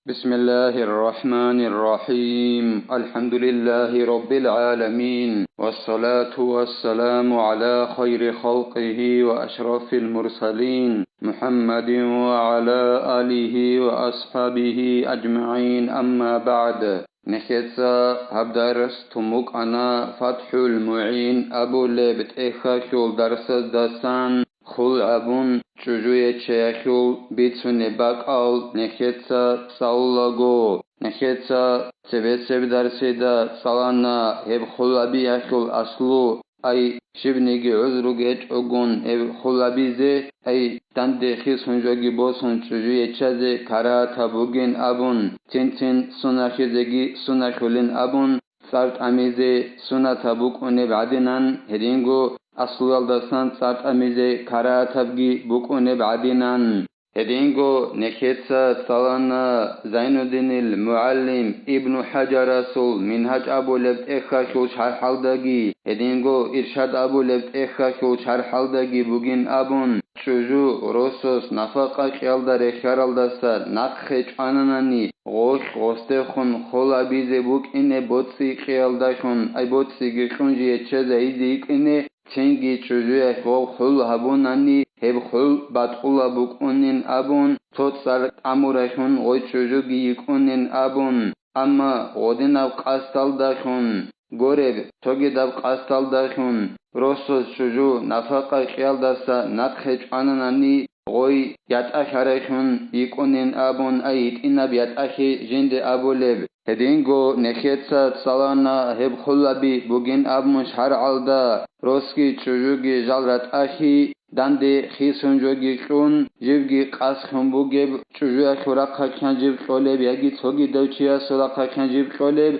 بسم الله الرحمن الرحيم. الحمد لله رب العالمين، والصلاة والسلام على خير خلقه وأشرف المرسلين محمد وعلى آله وأصحابه أجمعين. أما بعد، نخيصا هبدرس تموك أنا فتح المعين أبو لبت إخاشول درس دسان خل أبون چجوی چیخول بیتون باقال نخیتسا ساولاگو نخیتسا سبسب درسیدا سالانا هب خلابی اخول اصلو ای شبنگی عذروگیچ اگون هب خلابیزه ای تندخی سنجوگی بوسون چجوی چزه کاراتا بوگین ابون تین سنخیزگی سنخولین ابون سارت امیزه سنتا بوکونه بعدنان هدینگو أصل دستان سات أميزة كاراتبجي بكون بعدينان هدينغو نكيتسا سالانا زين الدين المعلم ابن حجر رسول منهج أبو لبت إخا شو شهر حلدجي هدينغو إرشاد أبو لبت إخا شو شهر حلدجي بوجين أبون شجو روسوس نفقة شالدر شارلدسا نخش أناني غوش غستخون خلا بيزه بوك إنه بوتسي شالداشون أي بوتسي جشون جيتشز أيزيك إنه چنگی چجوی خو خل هبونانی هب خل بدخلا بکنین ابون توت سر امورشون وی چجوگی کنین ابون اما غدین اب قستال داشون گورب توگی دب قستال داشون روسوس چجو نفقه خیال دستا نتخج آنانی غوی یت اشارشون یکنین ابون ایت اینا بیت اشی جند ابو لب هدینگو نخیتسا سالانا هب خلابی بوگین ابمش هر عالدا روسکی چجوگی جالرات اشی دنده خیسونجوگی شون جیبگی قاسخون بوگیب چجوی شورقا کن جیب شولب یگی توگی دوچیا سوراقا کن جیب شولب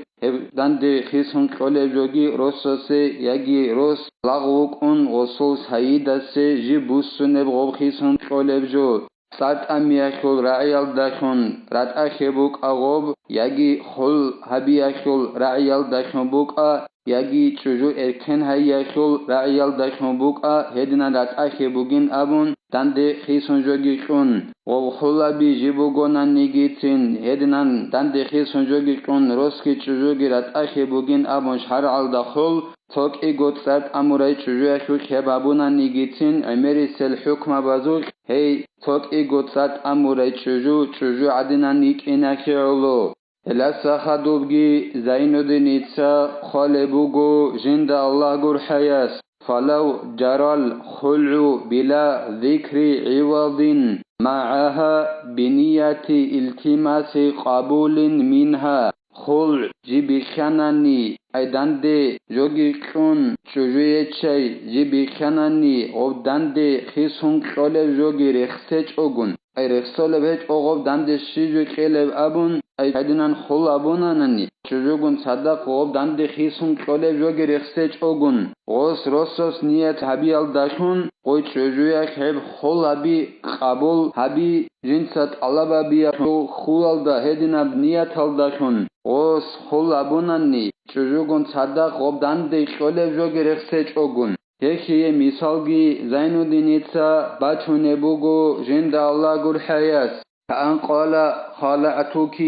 دنده خیسون شولب جوگی روسوسه یگی روس لاغوک اون غسول سعیده سه جیب بوسونه بغوب خیسون شولب جو سات امیاشول رعیال داشون رات اشبوک اغوب یگی خل هبیاشول رعیال داشون بوک یگی چجو ارکن هیاشول رعیال داشون بوک هدینا رات اشبوگین ابون دنده خیسون جوگی شون و خلابی جیبوگونان نگیتین هدینان دنده خیسون جوگی شون روسکی چجوگی رات اشبوگین ابون شهر داخل توك إيجوت سات أموري چجوه شو شبابونا نيجيتين عمري سل حكم بازوك هي توك إيجوت سات أموري چجو عدنا نيك إناكي علو هلسا خدوبجي زينو دينيتسا خالبوغو جند الله قر حياس فلو جرى الخلع بلا ذكر عوض معها بنية التماس قبول منها خل جيبي خاناني ايدانده جوگي كون چجوية چاي جيبي خاناني غوب دانده خيسون كولب جوگي رخسيچ اوگون اي رخسولب هيچ اوغوب دانده شيجو كيلب ابون اي حدنان خل ابوناناني چجوگون صدق غوب دانده خيسون كولب جوگي رخسيچ اوگون غوس روسوس نيت حبيال داشون قوي چجوية خيب خل ابي قبول ابي جنسات علابا بيا خلال دا هدناب نيت هل داشون غوس خل ابوناني چجوگون صدق غوب دانده كولب جوگي رخسيچ اوگون يكي مثالجي زين الدينيتسا باتونه بوغو جند الله قل حياس كأن قال خالعتك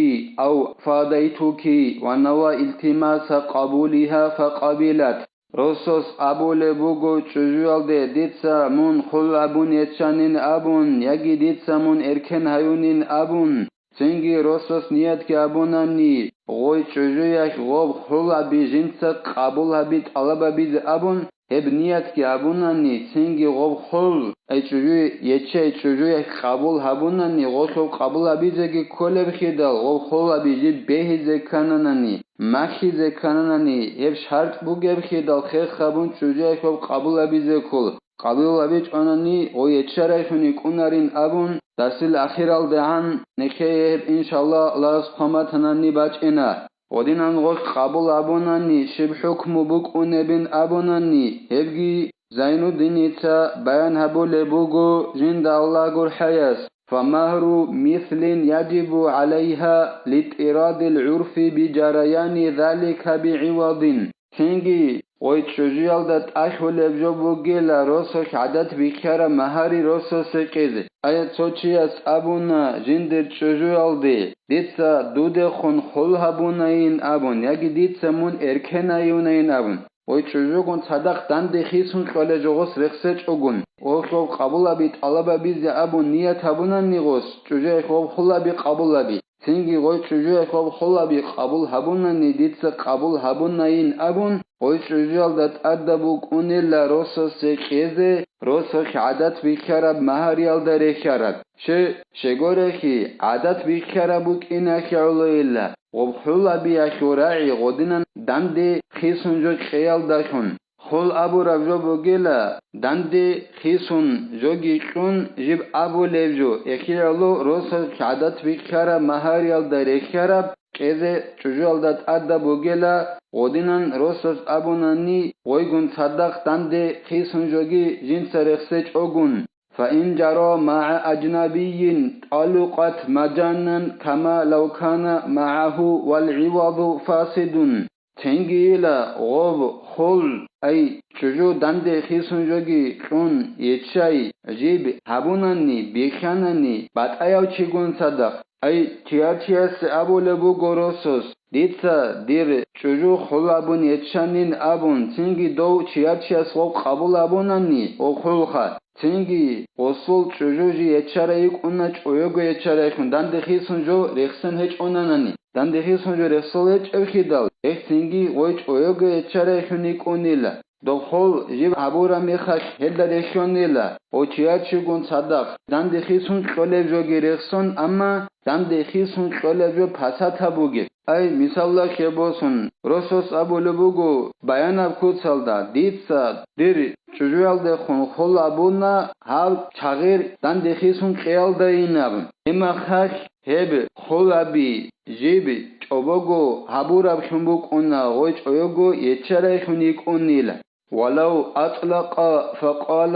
أو فاديتك ونوى التماس قبولها فقبلت روسوس أبو لبوغو چجوال دي ديتسا من خل أبون يتشانين أبون يجي ديتسا من إركن هيونين أبون سنگي روسوس نيت كي أبوناني غوي چجوياش غوب خل أبي جنسا قبول هبيت ألبا بيز أبون هب نيت كي أبوناني سنگي غوب خل أي چجوي يتشي چجوياش قبول هبوناني غوب قبول هبيزكي كل بخيدال غوب خل أبي جي بيه زكاناناني مخي زكاناناني هب شرط بوگه بخيدال خير خبون چجوياش غوب قبول هبيزكول قبول هبيج آناني غو يتشارشوني كونارين أبون دستل أخير الدعان نخيب إن شاء الله الله سبحانه تناني باج إنا ودينان غوش قبول أبوناني شب حكم بوك أنبين أبوناني هبجي زين الدينيتا بيان هبو لبوغو جند الله قر حياس فمهر مثل يجب عليها لإراد العرف بجريان ذلك بعوض تنگی وی چجویالدت اخول بجوبوگیلا روسوش عدد بیکره مهاری روسوس قیزه ای چوچی از ابونا جندر چجویالده دیتسا دود خون خل هبونا این ابون یکی دیتسا مون ارکنایون این ابون وی چجوگون صدق دنده خیسون کاله جغس رخصچ اگون وی خوب قبول بید علبا بیز ابون نیت هبونا نیغوس چجوی خوب خلا بی قبول بی تنگی وی چجوی خوب خلا بی قبول هبونا نی دیتسا قبول هبونا این ابون وی چجویالدت ادبوک اونیلا روسوس قیزه روسوش عدد بیکره مهاریالده ریکرد شگوره کی عدد بیکره بوک اینکی علویلا وب حولا بیاکی راعی غدینن دنده خیسون جو خیالده کن خل ابو رفجو بگیلا دنده خیسون جوگی کن جیب ابو لیفجو اکی علو روسوش عدد بیکره مهاریالده ریکرد قیزه چجویالدت ادبوگیلا غدینن روسوس ابونانی ویگون صدق دنده خیسون جوگی جنس رخصچ اگون فإن جرى مع أجنبي طلقت مجانا كما لو كان معه والعوض فاسد تنگیلا غوب خل ای چجو دنده خیسون جوگی کن یچای جیب هبونانی بیخانانی بات ایاو چیگون صدق ای تیارتیاس ابو لبو گروسوس دیتسا دیر چجو خل ابون یچانین ابون تنگی دو تیارتیاس غوب قبول ابونانی او خلخا تنگی اصول چجوجی یچاره یک اونچ اویگو یچاره کن دنده خیسون جو رخصن هیچ اونانانی دنده خیسون جو رخصل هیچ ارخیدال ایک تنگی ویچ اویگو یچاره کنیک اونیلا دخول جیب عبورا میخش هلده رخیونیلا او چیارچی گون صدق دنده خیسون کلب جو گرخصن اما دنده خیسون کلب جو پسات بوگی ای مثالا که باسون روسوس ابو لبوگو بیان اب کود سالده دیتسا دیر چجویالده خون خل ابونا حال چغیر دنده خیسون خیالده این ابون اما خش هب خل ابی جیب چوبوگو حبور اب شنبوک اونا غوچ اویگو یچره شنیک اونیلا ولو اطلق فقال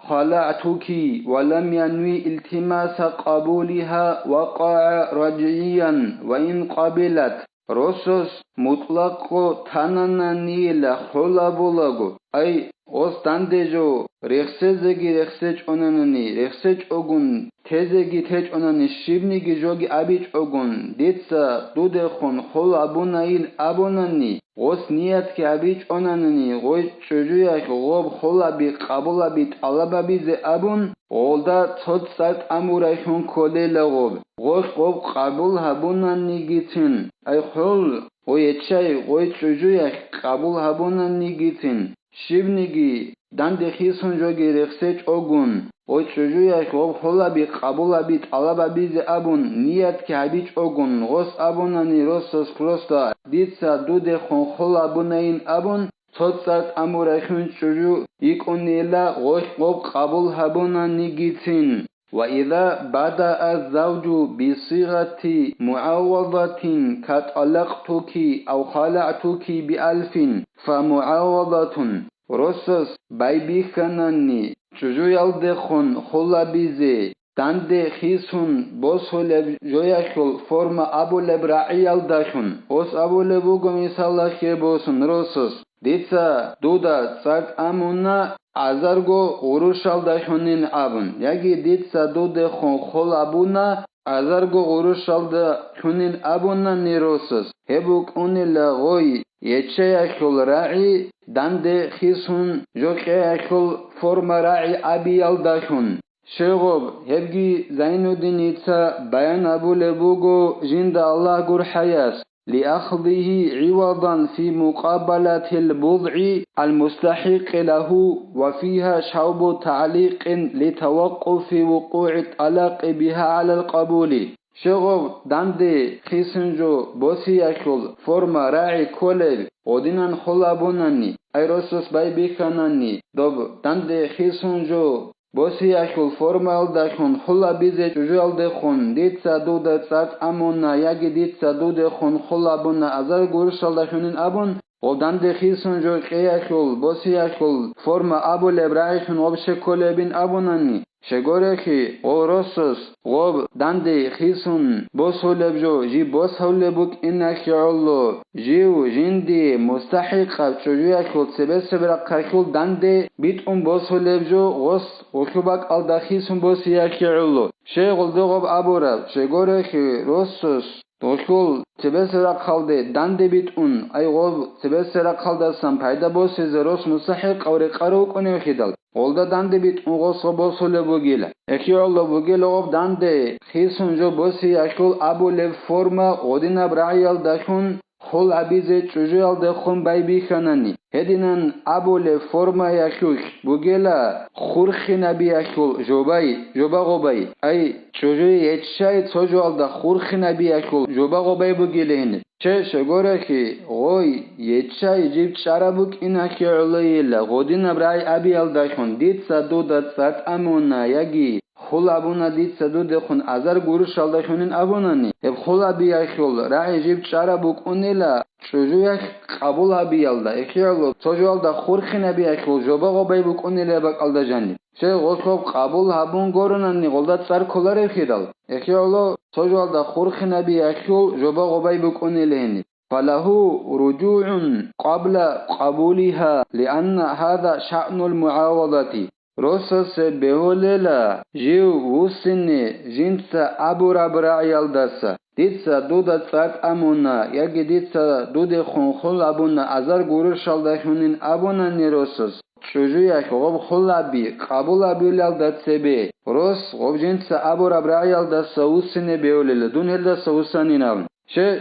خلعتك ولم ينوي التماس قبولها وقع رجعيا وإن قبلت روسوس مطلق تنانانيلا خلا بولغو أي اوستاندجو رخصزگی رخصچ اونانانی رخصچ اوگون تزگی تچ اونانی شیبنیگی جوگی ابیچ اوگون دیتسا دود خون خل ابونایل ابونانی غوس نیت که ابیچ اونانانی غوی چجویک غوب خل ابی قبول ابی طلب ابیز ابون غولدا تود سات امورایشون کلی لغوب غوش غوب قبول هبونانی گیتین ای خل غوی چای غوی چجویک قبول هبونانی گیتین شیبنیگی دنده خیسون جوگی رخصچ اوگون او چجویک غوب خلا بی قبول بی طلب بیز ابون نیت که هبیچ اوگون غوس ابونانی روسوس کلوستا دیتسا دود خون خلا بونین ابون تود سات امورشون چجو یکونیلا غوش غوب قبول هبونانی گیتین وإذا بدأ الزوج بصيغة معاوضة كطلقتك أو خلعتك بألف فمعاوضة روسوس بايبيخناني چجويالده خون خلا بيزي دنده خيسون بوسولب جوياشول فرما أبولب رعيالداشون اوس أبولبوغو مثالا خيبوسون روسوس دیتسا دودا ساک امونا ازارگو غروشالداشونین ابون یکی دیتسا دوده خون خل ابونا ازارگو غروشالداشونین ابونا نیروسوس هبوک اونی لغوی یچه اکل راعی دنده خیسون جوکه اکل فرم راعی ابیالداشون شغب هبگی زینودین ایتسا بیان ابو لبوگو جند الله گر حیاس لأخذه عوضا في مقابلة البضع المستحق له وفيها شوب تعليق لتوقف وقوع الطلاق بها على القبول شغب دنده خيسنجو بوسي أكل فرما راعي كولل ودينان خلابوناني ايروسوس باي بيخاناني دوب دنده خيسنجو بوسي أكل فرمال داشون خلا بيزي جوال دخون ديتسا دودا تسات أمونا ياجي ديتسا دودا خون خلا بونا أزار غورشال داشونين أبون غدان دخیسون جو قیاکول بوسیاکول فرم ابو لبرایشون غب شکولبین ابونانی شگوره کی غورسوس غب دنده خیسون بوسولب جو جی بوسولبوک اینکیالو جیو جندی مستحق چجویاکول سبرق کاکول دنده بیت بوسولب جو غس وکوباک الدخیسون بوسیاکیالو شغل دو غب ابورب شگوره کی روسوس Dokul tebesera kaldı dande bitun ay gol tebesera kaldı san payda bo sezeros musahiq avre qaru kone khidal olda dande bitun gos bosole bugila ekiyollo bugila ob dande khisun jo bosi akul abu le forma odina brayal dakun Hol abize çucuğal de khum baybi khanani hedinan abule forma yakuk bugela khurkhin abi yakul joba gobay ay çocuğu yetşay çocuğal da khurkhin abi yakul joba gobay bugelehni şegore ki oy yetşay jib çarabuk inaki ulayla godina bray abi al da khun dit sadudat sat amuna yagi Hol abuna dit sadud khun azar guru shalda khunin abunani eb hol abi yakul ray jib çarabuk unela çocuğu qabul abi alda ekiyalo çocuğal da khurkhin abi yakul joba gobay buk unela bak alda jani gosop qabul habun gorunani golda tsar kolare khidal ekiyalo çocuğal da khurkhin abi yakul joba gobay buk uneleni فله رجوع قبل قبولها لأن هذا شأن المعاوضة روسس بهوللا جيو وسني جنسا أبو ربرع يلدسا ديتسا دودا تسات أمونا يجي ديتسا دودي خنخل أبونا أزار غورو شالداشونين أبونا نيروسس شجوياك غب خلابي قبول أبي يلدسبي روس غب جنسا أبو ربرع يلدسا وسني بهوللا دون هلدسا وسنيناون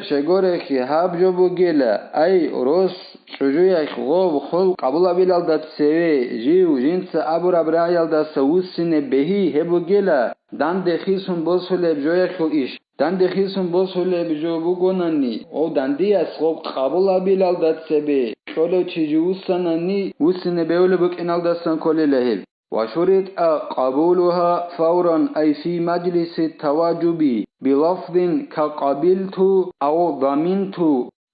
شگوره کی هاب جو بگیلا ای روس چجویک غوب خل قبول بیلال داد سوی جیو جنس ابو ربرایال داد سوسینه بهی هبو گیلا دان دخیسون بوسوله بجویک ایش دان دخیسون بوسوله بجو بگونانی او دان دیاس غوب قبول بیلال داد سبی شلو چجوسانانی وسینه بهول بک انال دستان کلی لهل وشرط قبولها فورا أي في مجلس التواجب بلفظ كقبلت أو ضمنت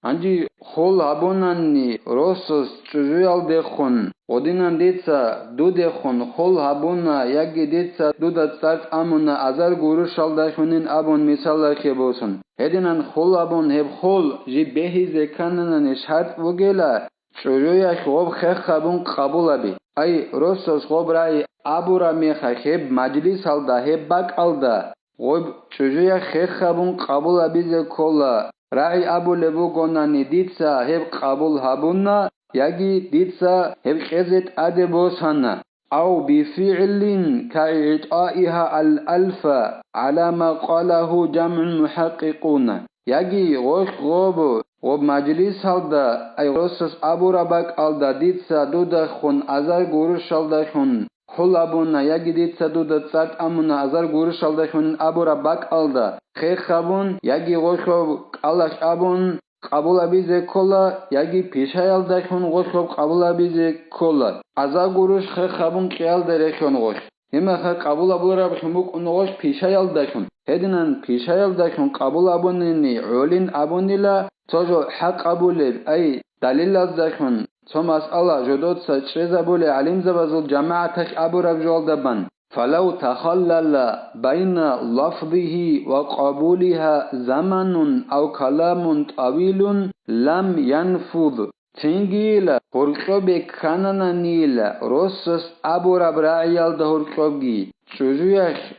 عندي خل هبونني روسس تجوال دخون ودينان ديتسا دو دخون خل هبونا يجي ديتسا دو دتسات أمونا أزار غورشال دخونين أبون مثال كبوسون هدينان خل هبون هب خل جي بهي زكاننا نشهد وجلا شجويا خوب خخ هبون قبول أبي Ay Rosos gobray abura mexa heb majlis alda heb bak alda gob çocuğa xexabun qabul abize kola rai abu lebu gonani ditsa heb qabul habunna yagi ditsa heb qezet adebosana aw bi fi'lin ka'itaiha al alfa ala ma qalahu jam'un muhaqqiquna yagi gob غب مجلس halda ay Rosos abura bak alda ditsa duda khun azar guru shalda khun khulabuna yagi ditsa duda tsat amuna azar guru shalda khun abura bak alda khekhabun yagi goshob qalash abun qabula bize kola yagi pishayalda khun goshob qabula bize kola azar guru khekhabun qiyalda rekhon gosh hema kha qabula bulra khumuk unosh pishayalda khun hedinan pishayalda khun qabula bunni ulin abunila توجو حق أبولي أي دليل الزخون ثم الله جدود سجرز أبولي علم زبزل جماعتك أبو رجال دبن فلو تخلل بين لفظه وقبولها زمن أو كلام طويل لم ينفذ تنجيل هرقب كاننا نيل روسس أبو ربرعيال ده هرقبي çocuğu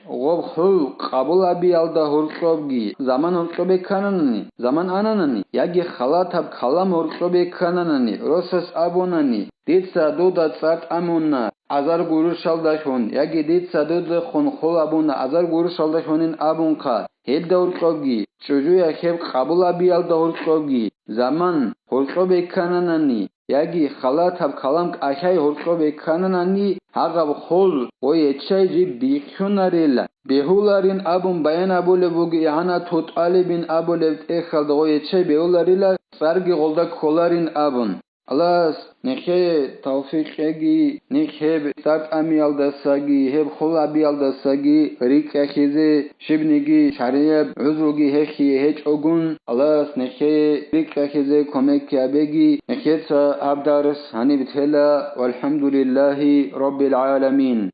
غب خل قبول أبي alda hurqobgi zaman hurqobe kananani zaman ananani yagi khalat ab khalam hurqobe kananani rosas abonani ditsa doda tsat amonna azar guru shaldashon yagi ditsa doda khon khol abonna azar guru shaldashonin abunqa hedda hurqobgi çocuğu heb qabul abi alda hurqobgi zaman hurqobe kananani yagi khalat ab khalam ashay hurqobe kananani hagab khol o yetşay jib bikhunarilla behularin abun bayan abule bugi ana tot alibin abule ekhal o yetşay behularilla sargi golda kolarin abun Allahs nekhe tawfiqegi nekhe tat amialdasagi heb khulabialdasagi rikahize shibnigi shariyab uzrugi hekhi hechogun Allahs nekhe rikahize komekyabegi nekhe abdars hanibtela walhamdulillahi rabbil alamin.